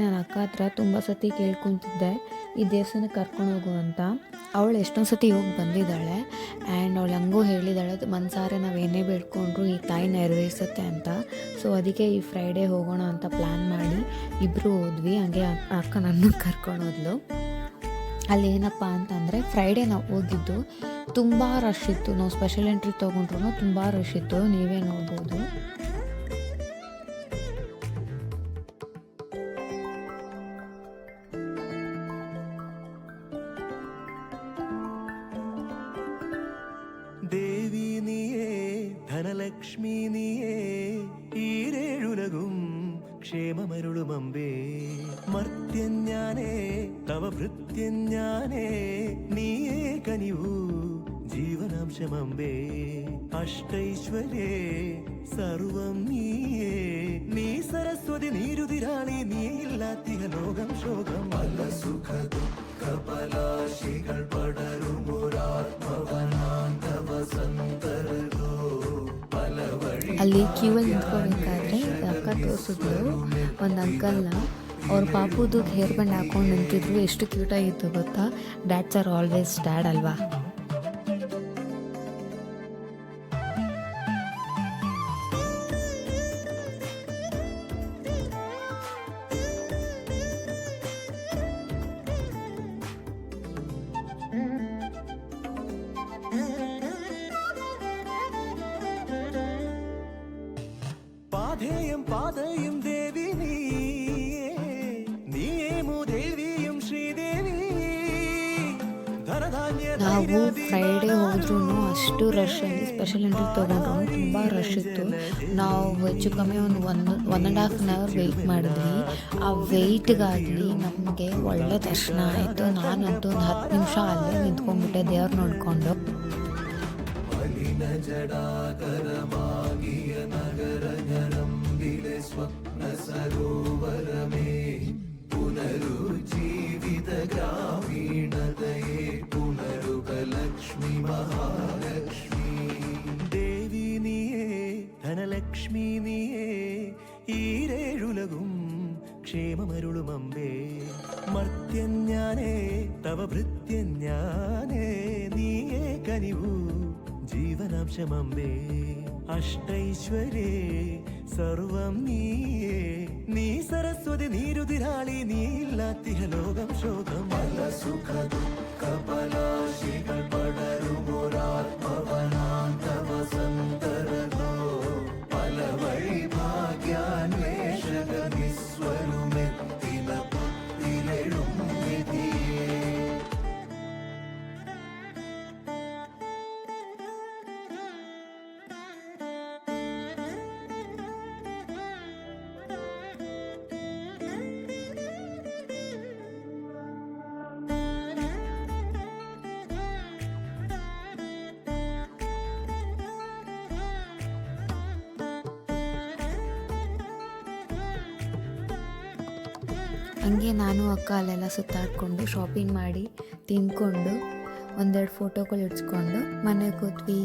ನನ್ನ ಅಕ್ಕ ಹತ್ರ ತುಂಬ ಸತಿ ಕೇಳ್ಕೊತಿದ್ದೆ ಈ ದೇವಸ್ಥಾನಕ್ಕೆ ಕರ್ಕೊಂಡು ಹೋಗು ಅಂತ. ಅವಳು ಎಷ್ಟೊಂದು ಸತಿ ಹೋಗಿ ಬಂದಿದ್ದಾಳೆ ಆ್ಯಂಡ್ ಅವಳು ಹಂಗೂ ಹೇಳಿದ್ದಾಳೆ ಮನಸಾರೆ ನಾವೇನೇ ಬೇಡ್ಕೊಂಡ್ರು ಈ ತಾಯಿ ನೆರವೇರಿಸುತ್ತೆ ಅಂತ. ಸೊ ಅದಕ್ಕೆ ಈ ಫ್ರೈಡೇ ಹೋಗೋಣ ಅಂತ ಪ್ಲ್ಯಾನ್ ಮಾಡಿ ಇಬ್ಬರು ಹೋದ್ವಿ. ಹಂಗೆ ಅಕ್ಕ ನನ್ನ ಕರ್ಕೊಂಡು ಹೋದ್ಲು. ಅಲ್ಲಿ ಏನಪ್ಪ ಅಂತಂದರೆ ಫ್ರೈಡೇ ನಾವು ಹೋಗಿದ್ದು ತುಂಬ ರಶ್ ಇತ್ತು. ನಾವು ಸ್ಪೆಷಲ್ ಎಂಟ್ರಿ ತೊಗೊಂಡ್ರು ತುಂಬ ರಶ್ ಇತ್ತು, ನೀವೇ ನೋಡ್ಬೋದು. ദേവി നീയേ ധനലക്ഷ്മി നീയേ ഈരേഴുലകും ക്ഷേമമരുളുമമ്പേ മർത്യഞ്ഞാനേ തവ ഭൃത്യഞ്ഞാനേ നീയേ കനിവു ജീവനാംശമമ്പേ അഷ്ടൈശ്വര്യേ സർവം നീയേ നീ സരസ്വതി നീരുതിരാളി നീയില്ലാത്തിഹ ലോകം ശോകം പല സുഖ ദുഃഖ പലാശികൾ ಅಲ್ಲಿ ಕ್ಯೂವಲ್ಲಿ ನಿಂತ್ಕೋಬೇಕಾದ್ರೆ ಅಕ್ಕ ತೋರಿಸಿದ್ರು ಒಂದು ಅಂಕಲ್ನ. ಅವ್ರ ಪಾಪುದು ಹೇರ್ ಬ್ಯಾಂಡ್ ಹಾಕೊಂಡು ನಿಂತಿದ್ರು. ಎಷ್ಟು ಕ್ಯೂಟಾಗಿತ್ತು ಗೊತ್ತಾ. ಡ್ಯಾಡ್ಸ್ ಆರ್ ಆಲ್ವೇಸ್ ಡ್ಯಾಡ್ ಅಲ್ವಾ. പാധേയം പാതയും ദേവി നീയേമു ദേവിയും ಶ್ರೀದೇವಿ. ನಾವು ಫ್ರೈಡೇ ಹೋದ್ರೂ ಅಷ್ಟು ರಶ್ ಅಲ್ಲಿ ಸ್ಪೆಷಲ್ ಎಂಟ್ರಿ ತೊಗೊಂಡ್ರು ತುಂಬ ರಶ್ ಇತ್ತು. ನಾವು ಹೆಚ್ಚು ಕಮ್ಮಿ ಒಂದು 1.5 ಅವರ್ ವೆಯ್ಟ್ ಮಾಡಿದ್ವಿ. ಆ ವೆಯ್ಟ್ಗಾಗಿ ನಮಗೆ ಒಳ್ಳೆ ದರ್ಶನ ಆಯಿತು. ನಾನಂತೂ ಒಂದು 10 ನಿಮಿಷ ಅಲ್ಲೇ ನಿಂತ್ಕೊಂಡ್ಬಿಟ್ಟೆ ದೇವ್ರು ನೋಡಿಕೊಂಡು. ജടാകരമാകിയ നഗരഞരമ്പിലെ സ്വപ്ന സരോവരമേ പുനരുജ്ജീവിത ഗ്രാമീണതയെ പുനരുക ലക്ഷ്മി മഹാലക്ഷ്മി. ദേവി നീയേ ധനലക്ഷ്മി നീയേ ഈരേഴുലകും ക്ഷേമമരുളുമമ്പേ മർത്യഞ്ഞാനേ തവ ഭൃത്യഞ്ഞാനേ നീയേ കനിവു ജീവനാംശമമ്പേ അഷ്ടൈശ്വര്യേ സർവം നീയേ നീ സരസ്വതി നീരുതിരാളി നീയില്ലാത്തിഹ ലോകം ശോകം പല സുഖ ദുഃഖ പലാശികൾ പടരുമൊരാത്മവനാന്തവ സന്തരതോ പല വഴി ഭാഗ്യാന്വേഷക നിസ്വരുമെത്തിന പുത്തിലെഴും വിധിയേ. ಹಂಗೆ ನಾನು ಅಕ್ಕ ಅಲ್ಲೆಲ್ಲ ಸುತ್ತಾಡ್ಕೊಂಡು ಶಾಪಿಂಗ್ ಮಾಡಿ ತಿಂದ್ಕೊಂಡು ಒಂದೆರಡು ಫೋಟೋಗಳು ಇಡ್ಸ್ಕೊಂಡು ಮನೆಗೆ ಹೋದ್ವಿ.